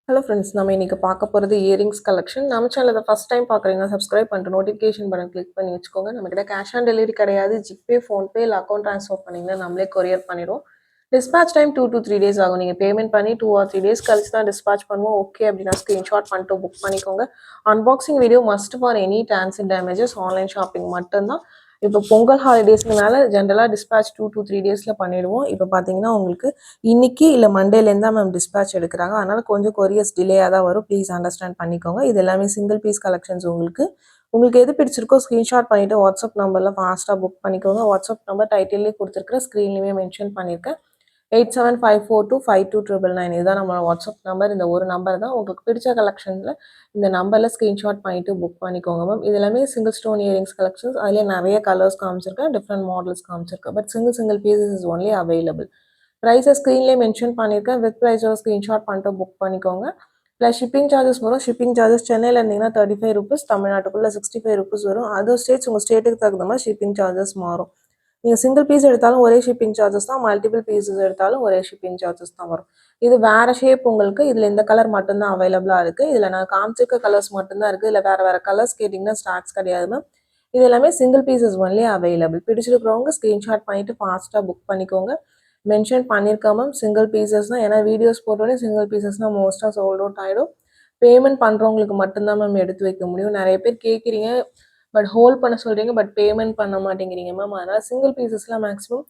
Hello friends, நம்ம இன்னைக்கு பார்க்க போகிறது இயரிங்ஸ் கலெக்ஷன். நம்ம சேனலை ஃபஸ்ட் டைம் பார்க்குறீங்கன்னா சப்ஸ்கிரைப் பண்ணிட்டு நோட்டிஃபிகேஷன் பட்டன் கிளிக் பண்ணி வச்சுக்கோங்க. நம்மக்கிட்ட கேஷ் ஆன் டெலிவரி கிடையாது. ஜிபே, ஃபோன்பே இல்லை அக்கௌண்ட் ட்ரான்ஸ்ஃபர் பண்ணிங்கன்னா நம்மளே கொரியர் பண்ணிடுவோம். டிஸ்பேச் டைம் 2 to 3 days ஆகும். நீங்கள் பேமெண்ட் பண்ணி 2 or 3 days கழிச்சு தான் டிஸ்பேச் பண்ணுவோம். ஓகே அப்படின்னா ஸ்க்ரீன்ஷாட் பண்ணிட்டு புக் பண்ணிக்கோங்க. Unboxing video must for any transit damages. Online shopping மட்டும்தான். இப்போ பொங்கல் ஹாலிடேஸ்னால ஜென்ரலாக டிஸ்பேச் 2 to 3 days பண்ணிடுவோம். இப்போ பார்த்தீங்கன்னா உங்களுக்கு இன்னைக்கு இல்லை மண்டேலேருந்து தான் மேம் டிஸ்பேச் எடுக்கிறாங்க. அதனால் கொஞ்சம் கொரியர்ஸ் டிலேயாக தான் வரும். ப்ளீஸ் அண்டர்ஸ்டாண்ட் பண்ணிக்கோங்க. இது எல்லாமே சிங்கிள் பீஸ் கலெக்ஷன்ஸ். உங்களுக்கு எது பிடிச்சிருக்கோ ஸ்க்ரீன்ஷாட் பண்ணிவிட்டு வாட்ஸ்அப் நம்பரில் ஃபாஸ்ட்டாக புக் பண்ணிக்கோங்க. வாட்ஸ்அப் நம்பர் டைட்டில்லேயே கொடுத்துருக்குற ஸ்க்ரீன்லேயுமே மென்ஷன் பண்ணியிருக்கேன். 8754252999 இதுதான் நம்மளோட வாட்ஸ்அப் நம்பர். இந்த ஒரு நம்பர் தான். உங்களுக்கு பிடிச்ச கலெக்ஷனில் இந்த நம்பரில் ஸ்க்ரீன்ஷாட் பண்ணிவிட்டு புக் பண்ணிக்கோங்க மேம். இது எல்லாமே சிங்கிள் ஸ்டோன் இயரிங்ஸ் கலெக்ஷன்ஸ். அதிலே நிறைய கலர்ஸ் காமிச்சிருக்கேன், டிஃப்ரெண்ட் மாடல்ஸ் காமிச்சிருக்கேன். But single pieces is only available. ப்ரைஸை ஸ்க்ரீன்லேயே மென்ஷன் பண்ணியிருக்கேன். வித் ப்ரைஸோட ஸ்க்ரீன்ஷாட் பண்ணிட்டு புக் பண்ணிக்கோங்க. ப்ளஸ் ஷிப்பிங் சார்ஜஸ் வரும். ஷிப்பிங் சார்ஜஸ் சென்னையில் இருந்தீங்கன்னா 35 rupees, தமிழ்நாட்டுக்குள்ளே 65 rupees வரும். அதர் ஸ்டேட்ஸ் உங்கள் ஸ்டேட்டுக்கு தகுந்த மாதிரி ஷிப்பிங் சார்ஜஸ் மாறும். நீங்கள் சிங்கிள் பீஸ் எடுத்தாலும் ஒரே ஷிப்பிங் சார்ஜஸ் தான், மல்டிபிள் பீசஸ் எடுத்தாலும் ஒரே ஷிப்பிங் சார்ஜஸ் தான் வரும். இது வேறு ஷேப் உங்களுக்கு. இதில் இந்த கலர் மட்டும்தான் அவைலபிளாக இருக்குது. இதில் நான் காமிச்சிருக்க கலர்ஸ் மட்டும்தான் இருக்குது. இல்லை வேறு கலர்ஸ் கேட்டிங்கன்னா ஸ்டாக்ஸ் கிடையாது மேம். இது எல்லாமே சிங்கிள் பீசஸ் ஒன்லி அவைலபிள். பிடிச்சிருக்கிறவங்க ஸ்க்ரீன்ஷாட் பண்ணிவிட்டு ஃபாஸ்ட்டாக புக் பண்ணிக்கோங்க. மென்ஷன் பண்ணியிருக்கேன் மேம், சிங்கிள் பீசஸ் தான். ஏன்னா வீடியோஸ் போட்டோடனே சிங்கிள் பீசஸ்னால் மோஸ்ட்டாக சோல்ட் அவுட் ஆகிடும். பேமெண்ட் பண்ணுறவங்களுக்கு மட்டும்தான் மேம் எடுத்து வைக்க முடியும். நிறைய பேர் கேட்குறீங்க, பட் ஹோல்ட் பண்ண சொல்கிறீங்க, பட் பேமெண்ட் பண்ண மாட்டேங்கிறீங்க மேம். அதனால் சிங்கிள் பீசஸ்லாம் மேக்ஸிமம்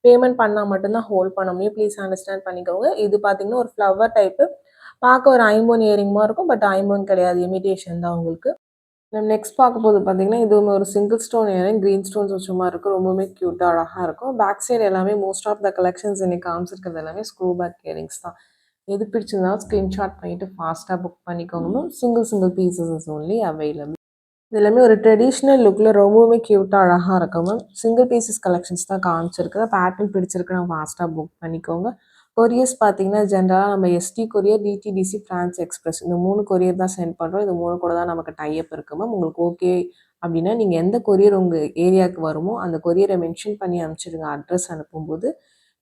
பேமெண்ட் பண்ணால் மட்டும்தான் ஹோல்ட் பண்ண முடியும். ப்ளீஸ் அண்டர்ஸ்டாண்ட் பண்ணிக்கோங்க. இது பார்த்தீங்கன்னா ஒரு ஃப்ளவர் டைப்பு. பார்க்க ஒரு ஐம்பொன் இயரிங்மாக இருக்கும், பட் ஐம்பொன் கிடையாது, இமிடேஷன் தான் உங்களுக்கு. நம்ம நெக்ஸ்ட் பார்க்க போது பார்த்தீங்கன்னா இதுவுமே ஒரு single stone earring, green stones வச்ச மாதிரி இருக்கும். ரொம்பவுமே க்யூட்டாக அழகாக இருக்கும். பேக் சைடு எல்லாமே மோஸ்ட் ஆஃப் த கலெக்ஷன்ஸ் இன்னைக்கு காமிச்சிருக்கிறது எல்லாமே ஸ்க்ரூ பேக் இயரிங்ஸ் தான். எது பிடிச்சிருந்தாலும் ஸ்க்ரீன்ஷாட் பண்ணிவிட்டு ஃபாஸ்ட்டாக புக் பண்ணிக்கோங்க ma'am. Single pieces is only available. இது எல்லாமே ஒரு ட்ரெடிஷ்னல் லுக்கில் ரொம்பவுமே க்யூட்டாக அழகாக இருக்கும் மேம். சிங்கிள் பீசஸ் கலெக்ஷன்ஸ் தான் காமிச்சிருக்கிறேன். பேட்டர்ன் பிடிச்சிருக்குன்னா ஃபாஸ்ட்டாக புக் பண்ணிக்கோங்க. கொரியர்ஸ் பார்த்தீங்கன்னா ஜென்ரலாக நம்ம ST courier, DTDC, Franch Express இந்த 3 கொரியர் தான் சென்ட் பண்ணுறோம். இது 3 கூட தான் நமக்கு டைப் இருக்குது மேம். உங்களுக்கு ஓகே அப்படின்னா நீங்கள் எந்த கொரியர் உங்கள் ஏரியாவுக்கு வருமோ அந்த கொரியரை மென்ஷன் பண்ணி அனுப்பிச்சிடுங்க அட்ரஸ் அனுப்பும்போது.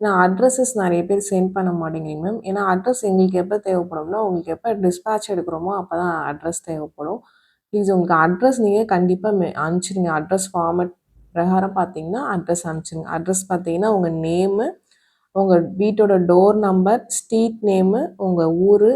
நான் அட்ரஸஸ் நிறைய பேர் சென்ட் பண்ண மாட்டேங்கிறீங்க மேம். ஏன்னா அட்ரஸ் எங்களுக்கு எப்போ தேவைப்படும்னா உங்களுக்கு எப்போ டிஸ்பேச் எடுக்கிறோமோ அப்போ தான் அட்ரஸ் தேவைப்படும். ப்ளீஸ் உங்களுக்கு அட்ரஸ் நீங்கள் கண்டிப்பாக அனுப்பிச்சிடுங்க. அட்ரஸ் ஃபார்மட் பிரகாரம் பார்த்தீங்கன்னா அட்ரஸ் அனுப்பிச்சிடுங்க. அட்ரஸ் பார்த்தீங்கன்னா உங்கள் நேமு, உங்கள் வீட்டோட டோர் நம்பர், ஸ்ட்ரீட் நேமு, உங்கள் ஊர்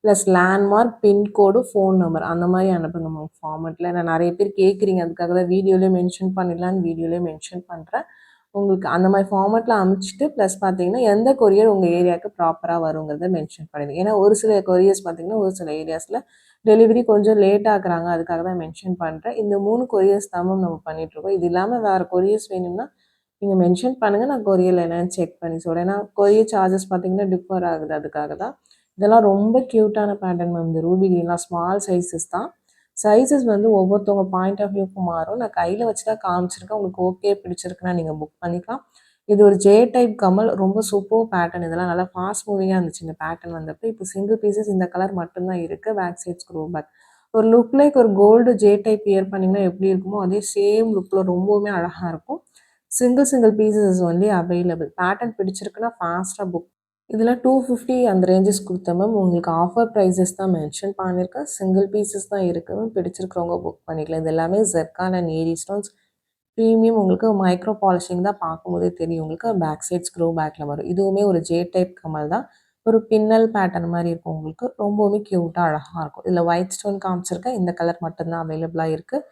plus landmark, pincode, phone number அந்த மாதிரி அனுப்புங்க மேம் ஃபார்மெட்டில். நான் நிறைய பேர் கேட்குறீங்க, அதுக்காக தான் வீடியோலேயே மென்ஷன் பண்ணிடலான்னு வீடியோலேயே மென்ஷன் பண்ணுறேன். உங்களுக்கு அந்த மாதிரி ஃபார்மெட்டில் அனுப்பிச்சிட்டு ப்ளஸ் பார்த்தீங்கன்னா எந்த கொரியர் உங்கள் ஏரியாவுக்கு ப்ராப்பராக வருங்கிறத மென்ஷன் பண்ணிடுங்க. ஏன்னா ஒரு சில கொரியர்ஸ் பார்த்தீங்கன்னா ஒரு சில ஏரியாஸில் டெலிவரி கொஞ்சம் லேட் ஆகுறாங்க, அதுக்காக தான் மென்ஷன் பண்ணுறேன். இந்த 3 கொரியர்ஸ் தான் மேம் நம்ம பண்ணிகிட்ருக்கோம். இது இல்லாமல் வேறு கொரியர்ஸ் வேணும்னா நீங்கள் மென்ஷன் பண்ணுங்கள், நான் கொரியரில் என்னென்னு செக் பண்ணி சொல்கிறேன். ஏன்னா கொரியர் சார்ஜஸ் பார்த்தீங்கன்னா டிஃபர் ஆகுது, அதுக்காக தான். இதெல்லாம் ரொம்ப க்யூட்டான பேட்டர்ன் மேம். இந்த ரூபி க்ரீன்லாம் ஸ்மால் சைஸஸ் தான். சைஸஸ் வந்து ஒவ்வொருத்தவங்க பாயிண்ட் ஆஃப் வியூக்கும் மாறும். நான் கையில் வச்சு தான் காமிச்சிருக்கேன். உங்களுக்கு ஓகே பிடிச்சிருக்குன்னா நீங்கள் புக் பண்ணிக்கலாம். இது ஒரு ஜே டைப் கமல், ரொம்ப சூப்பர் பேட்டர்ன். இதெல்லாம் நல்லா ஃபாஸ்ட் மூவிங்காக இருந்துச்சு இந்த பேட்டர்ன் வந்தப்போ. இப்போ சிங்கிள் பீசஸ் இந்த கலர் மட்டும்தான் இருக்குது. Back side screw back. ஒரு லுக் லைக் ஒரு கோல்டு ஜே டைப் இயர் பண்ணிங்கன்னா எப்படி இருக்குமோ அதே சேம் லுக்கில் ரொம்பவுமே அழகாக இருக்கும். Single pieces only available. Pattern பிடிச்சிருக்குன்னா ஃபாஸ்ட்டாக புக். இதெல்லாம் 250 அந்த ரேஞ்சஸ் கொடுத்தேன் மேம். உங்களுக்கு ஆஃபர் ப்ரைஸஸ் தான் மென்ஷன் பண்ணியிருக்கேன். சிங்கிள் பீசஸ் தான் இருக்குது மேம். பிடிச்சிருக்கிறவங்க புக் பண்ணிக்கலாம். இது எல்லாமே ஜெர்கான் அண்ட் ஏரி ஸ்டோன்ஸ் ப்ரீமியம். உங்களுக்கு மைக்ரோ பாலிஷிங் தான், பார்க்கும்போதே தெரியும் உங்களுக்கு. பேக் சைட் ஸ்க்ரூ பேக்கில் வரும். இதுவுமே ஒரு ஜே டைப் கமல் தான். ஒரு பின்னல் பேட்டர்ன் மாதிரி இருக்கும் உங்களுக்கு. ரொம்பவுமே க்யூட்டாக அழகாக இருக்கும். இதில் ஒயிட் ஸ்டோன் காமிச்சிருக்கேன். இந்த கலர் மட்டும்தான் அவைலபிளாக இருக்குது.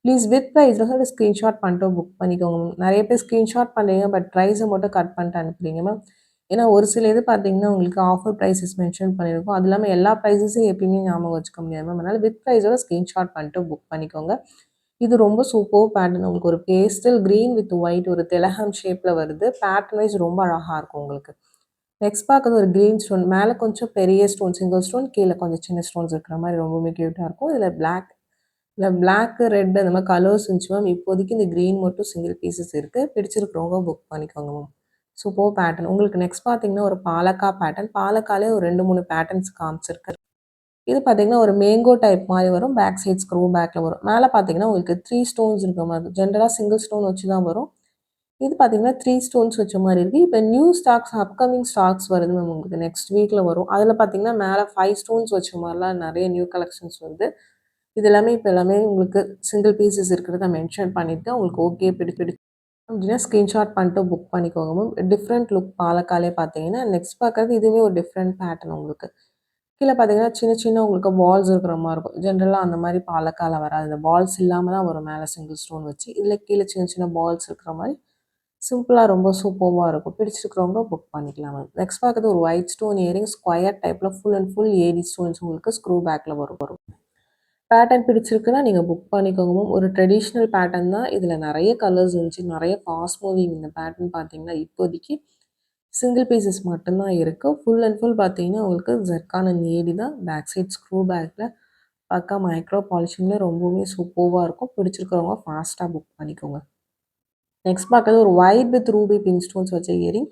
ப்ளீஸ் வித் ப்ரைஸில் ஒரு ஸ்க்ரீன்ஷாட் பண்ணிட்டு புக் பண்ணிக்கோங்க மேம். நிறைய பேர் ஸ்க்ரீன்ஷாட் பண்ணுறீங்க, பட் ப்ரைஸை மட்டும் கட் பண்ணிட்டு அனுப்புறீங்க மேம். ஏன்னா ஒரு சில இது பார்த்தீங்கன்னா உங்களுக்கு ஆஃபர் ப்ரைஸஸ் மென்ஷன் பண்ணியிருக்கோம். அது இல்லாமல் எல்லா ப்ரைஸஸும் எப்பயுமே ஞாபகம் வச்சுக்க முடியாது மேம். அதனால் வித் ப்ரைஸோட ஸ்க்ரீன்ஷாட் பண்ணிட்டு புக் பண்ணிக்கோங்க. இது ரொம்ப சூப்பர் பேட்டர்ன். உங்களுக்கு ஒரு பேஸ்டல் க்ரீன் வித் ஒயிட் ஒரு திலகம் ஷேப்பில் வருது. பேட்டர்ன் வைஸ் ரொம்ப அழகாக இருக்கும் உங்களுக்கு. நெக்ஸ்ட் பார்க்குறது ஒரு க்ரீன் ஸ்டோன். மேலே கொஞ்சம் பெரிய ஸ்டோன், சிங்கிள் ஸ்டோன், கீழே கொஞ்சம் சின்ன ஸ்டோன்ஸ் இருக்கிற மாதிரி ரொம்பவுமே க்யூட்டாக இருக்கும். இதில் பிளாக் ரெட் அந்த மாதிரி கலர்ஸ் இருந்துச்சு மேம். இப்போதைக்கு இந்த க்ரீன் மட்டும் சிங்கிள் பீசஸ் இருக்குது. பிடிச்சிருக்கிறவங்க புக் பண்ணிக்கோங்க மேம். Super pattern. உங்களுக்கு நெக்ஸ்ட் பார்த்தீங்கன்னா ஒரு பாலக்கா பேட்டர்ன். பாலக்காலே ஒரு 2-3 பேட்டர்ன்ஸ் காமிச்சிருக்கு. இது பார்த்தீங்கன்னா ஒரு மேங்கோ டைப் மாதிரி வரும். பேக் சைட் ஸ்க்ரூ பேக்கில் வரும். மேலே பார்த்தீங்கன்னா உங்களுக்கு 3 ஸ்டோன்ஸ் இருக்க மாதிரி. ஜென்ரலாக சிங்கிள் ஸ்டோன் வச்சு தான் வரும். இது பார்த்தீங்கன்னா 3 ஸ்டோன்ஸ் வச்ச மாரி இருக்கு. இப்ப நியூ ஸ்டாக்ஸ் அப்கமிங் ஸ்டாக்ஸ் வருது மேம் உங்களுக்கு நெக்ஸ்ட் வீக்ல வரும். அதில பார்த்தீங்கன்னா மேல 5 ஸ்டோன்ஸ் வச்ச மாரிலாம் நெறைய நியூ கலெக்ஷன்ஸ் வருது. இது எல்லாமே இப்ப எல்லாமே உங்களுக்கு சிங்கிள் பீசஸ் இருக்கிறத மென்ஷன் பண்ணியிருக்கேன். உங்களுக்கு ஓகே அப்படின்னா ஸ்க்ரீன்ஷாட் பண்ணிட்டு புக் பண்ணிக்கோங்க மேம். டிஃப்ரெண்ட் லுக் பாலக்காலே பார்த்தீங்கன்னா, நெக்ஸ்ட் பார்க்கறது இதுவே ஒரு டிஃப்ரெண்ட் பேட்டர்ன் உங்களுக்கு. கீழ பார்த்தீங்கன்னா, சின்ன சின்ன உங்களுக்கு பால்ஸ் இருக்கிற மாரி இருக்கும். ஜென்ரலா அந்த மாரி பாலக்கால வராது. இந்த பால்ஸ் இல்லாம தான் வரும் மேல சிங்கிள் ஸ்டோன் வச்சு. இதில கீழ சின்ன சின்ன பால்ஸ் இருக்கிற மாரி சிம்பிளா ரொம்ப சூப்பர்வா இருக்கும். பிடிச்சிருக்கிறவங்க புக் பண்ணிக்கலாம் மேம். நெக்ஸ்ட் பார்க்கறது ஒரு ஒயிட் ஸ்டோன் இயரிங் ஸ்கொயர் டைப்ல full and full AD stones உங்களுக்கு ஸ்க்ரூ பேக்ல வரும். பேட்டர்ன் பிடிச்சிருக்குன்னா நீங்க புக் பண்ணிக்கோங்க மேம். ஒரு ட்ரெடிஷ்னல் பேட்டர்ன் தான். இதில நெறைய கலர்ஸ் இருந்துச்சு. நெறைய ஃபாஸ்ட் மூவிங் இந்த பேட்டர்ன் பார்த்தீங்கன்னா, இப்போதைக்கு சிங்கிள் பீசஸ் மட்டும் தான் இருக்கு. ஃபுல் அண்ட் ஃபுல் பார்த்தீங்கன்னா, உங்களுக்கு ஜர்கான் அண்ட் ஏடி தான். பேக் சைட் ஸ்க்ரூ பேக்ல பக்கா மைக்ரோ பாலிஷிங்ல ரொம்பவுமே சூப்பர்வா இருக்கும். பிடிச்சிருக்கிறவங்க ஃபாஸ்ட்டா புக் பண்ணிக்கோங்க. நெக்ஸ்ட் பார்க்கறது ஒரு white with Ruby pink stones வச்ச இயரிங்.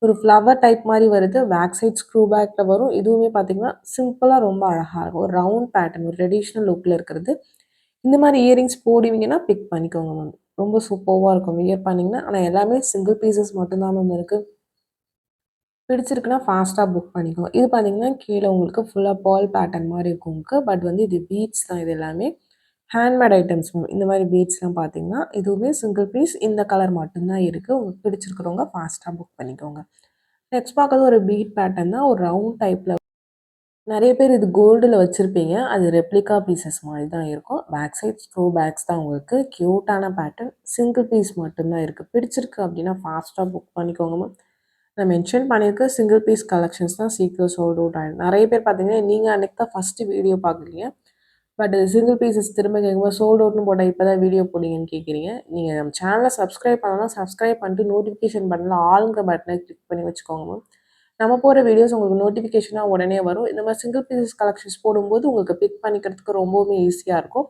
ஒரு ஃப்ளவர் டைப் மாரி வருது. பேக் சைட் ஸ்க்ரூ பேக்ல வரும். இதுவுமே பார்த்தீங்கன்னா, சிம்பிளா ரொம்ப அழகா இருக்கும். ஒரு ரவுண்ட் பேட்டர்ன் ஒரு ட்ரெடிஷ்னல் லுக்ல இருக்கிறது. இந்த மாரி இயரிங்ஸ் போடுவீங்கன்னா பிக் பண்ணிக்கோங்க மேம். ரொம்ப சூப்பர்வா இருக்கும் வியர் பண்ணீங்கன்னா. ஆனா எல்லாமே சிங்கிள் பீசஸ் மட்டும் தான் மேம் இருக்கு. பிடிச்சிருக்குன்னா ஃபாஸ்ட்டா புக் பண்ணிக்கோங்க. இது பார்த்தீங்கன்னா, கீழ உங்களுக்கு ஃபுல்லா பால் பேட்டர்ன் மாரி இருக்கும் உங்களுக்கு. பட் வந்து இது பீட்ஸ் தான் இது எல்லாமே. Handmade items ma'am. இந்த மாரி பீட்ஸ்லாம் பார்த்தீங்கன்னா, இதுவுமே சிங்கிள் பீஸ் இந்த கலர் மட்டும் தான் இருக்கு. உங்களுக்கு பிடிச்சிருக்கிறவங்க ஃபாஸ்ட்டா புக் பண்ணிக்கோங்க. நெக்ஸ்ட் பார்க்கறது ஒரு பீட் பேட்டர்ன் தான். ஒரு ரவுண்ட் டைப்ல நெறைய பேர் இது கோல்டுல வச்சிருப்பீங்க. அது ரெப்ளிகா பீசஸ் மாரி தான் இருக்கும். பேக் சைட் ஸ்க்ரூ பேக்ஸ் தான் உங்களுக்கு. கியூட்டான பேட்டர்ன். சிங்கிள் பீஸ் மட்டும் தான் இருக்கு. பிடிச்சிருக்கு அப்டின்னா ஃபாஸ்ட்டா புக் பண்ணிக்கோங்க மேம். நான் மென்ஷன் பண்ணியிருக்க சிங்கிள் பீஸ் கலெக்ஷன்ஸ் தான் சீக்கிரம் சோல்ட் அவுட் ஆயிடும். நெறைய பேர் பார்த்தீங்கன்னா, நீங்க அன்னைக்கு தான் ஃபர்ஸ்ட்டு வீடியோ பார்க்குறீங்க. பட் சிங்கிள் பீசஸ் திரும்ப கேட்கும்போது சோல்ட் அவுட்ன்னு போட்டா இப்ப தான் வீடியோ போடுறீங்கன்னு கேட்குறீங்க. நீங்க நம்ம சேனல சப்ஸ்கிரைப் பண்ணலனா சப்ஸ்கிரைப் பண்ணிட்டு நோட்டிஃபிகேஷன் பட்டன்ல ஆல்ங்கிற பட்டன கிளிக் பண்ணி வச்சுக்கோங்க மேம். நம்ம போடுற வீடியோஸ் உங்களுக்கு நோட்டிஃபிகேஷனா உடனே வரும். இந்த மாரி சிங்கிள் பீசஸ் கலெக்ஷன்ஸ் போடும்போது உங்களுக்கு பிக் பண்ணிக்கிறதுக்கு ரொம்பவுமே ஈஸியா இருக்கும்.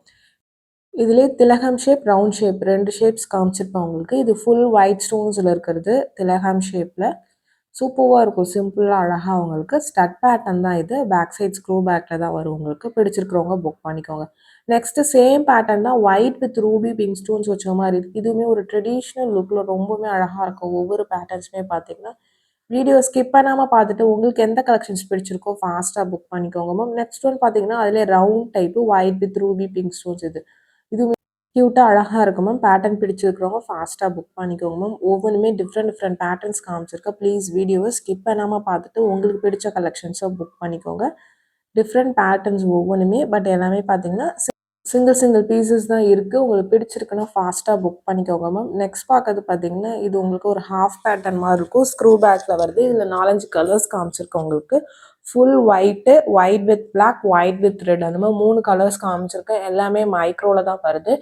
இதிலயே திலகம் ஷேப், ரவுண்ட் ஷேப் 2 ஷேப்ஸ் காமிச்சிருப்பேன் உங்களுக்கு. இது ஃபுல் ஒயிட் ஸ்டோன்ஸ்ல இருக்கிறது. திலகம் ஷேப்ல. சூப்பர்வா இருக்கும். சிம்பிளா அழகா உங்களுக்கு. ஸ்டட் பேட்டர்ன் தான் இது. பேக் சைட் ஸ்க்ரூ பேக்ல தான் வரும் உங்களுக்கு. பிடிச்சிருக்கிறவங்க புக் பண்ணிக்கோங்க. நெக்ஸ்ட் சேம் பேட்டர்ன் தான் white with Ruby pink stones வச்ச மாரி இருக்கு. இதுவுமே ஒரு ட்ரெடிஷ்னல் லுக்ல ரொம்பவுமே அழகா இருக்கும். ஒவ்வொரு பேட்டர்ன்ஸுமே பார்த்தீங்கன்னா, வீடியோ ஸ்கிப் பண்ணாம பார்த்துட்டு உங்களுக்கு எந்த கலெக்ஷன்ஸ் பிடிச்சிருக்கோ ஃபாஸ்ட்டா புக் பண்ணிக்கோங்க மேம். நெக்ஸ்ட் ஒன் பார்த்தீங்கன்னா, அதிலே round type white with Ruby pink stones இது. இதுவுமே கியூட்டா அழகா இருக்கும் மேம். பேட்டர்ன் பிடிச்சிருக்கிறவங்க ஃபாஸ்ட்டா புக் பண்ணிக்கோங்க மேம். ஒவ்வொன்னுமே டிஃப்ரெண்ட் டிஃப்ரெண்ட் பேட்டர்ன்ஸ் காமிச்சிருக்கேன். ப்ளீஸ் வீடியோவ ஸ்கிப் பண்ணாம பார்த்துட்டு உங்களுக்கு பிடிச்ச கலெக்ஷன்ஸ புக் பண்ணிக்கோங்க. டிஃப்ரெண்ட் பேட்டர்ன்ஸ் ஒவ்வொன்னுமே. பட் எல்லாமே பார்த்தீங்கன்னா, சிங்கிள் சிங்கிள் பீசஸ் தான் இருக்கு. உங்களுக்கு பிடிச்சிருக்குன்னா ஃபாஸ்ட்டா புக் பண்ணிக்கோங்க மேம். நெக்ஸ்ட் பார்க்கறது பார்த்தீங்கன்னா, இது உங்களுக்கு ஒரு ஹாஃப் பேட்டர்ன் மாரி இருக்கும். ஸ்க்ரூ பேக்ல வருது. இதில 4, 5 கலர்ஸ் காமிச்சிருக்கேன் உங்களுக்கு. Full white, white with black, white with red அந்த மாரி 3 கலர்ஸ் காமிச்சிருக்கேன். எல்லாமே மைக்ரோல தான் வருது.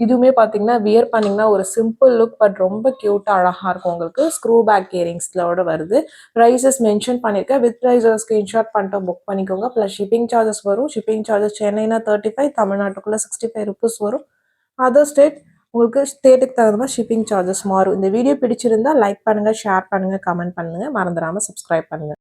இதுவுமே பார்த்தீங்கன்னா, வியர் பண்ணீங்கன்னா ஒரு சிம்பிள் லுக் பட் ரொம்ப கியூட்டா அழகா இருக்கும் உங்களுக்கு. ஸ்க்ரூ பேக் இயரிங்ஸ்லோட வருது. பிரைஸஸ் மென்ஷன் பண்ணியிருக்கேன். வித் பிரைஸ ஸ்கிரீன்ஷாட் பண்ணிட்டு புக் பண்ணிக்கோங்க. ப்ளஸ் ஷிப்பிங் சார்ஜஸ் வரும். ஷிப்பிங் சார்ஜஸ் சென்னைனா 35, தமிழ்நாட்டுக்குள்ள ₹65 வரும். அதர் ஸ்டேட் உங்களுக்கு ஸ்டேட்டுக்கு தகுந்த மாரி ஷிப்பிங் சார்ஜஸ் மாறும். இந்த வீடியோ பிடிச்சிருந்தா லைக் பண்ணுங்க, ஷேர் பண்ணுங்க, கமெண்ட் பண்ணுங்க. மறந்துடாம சப்ஸ்கிரைப் பண்ணுங்க.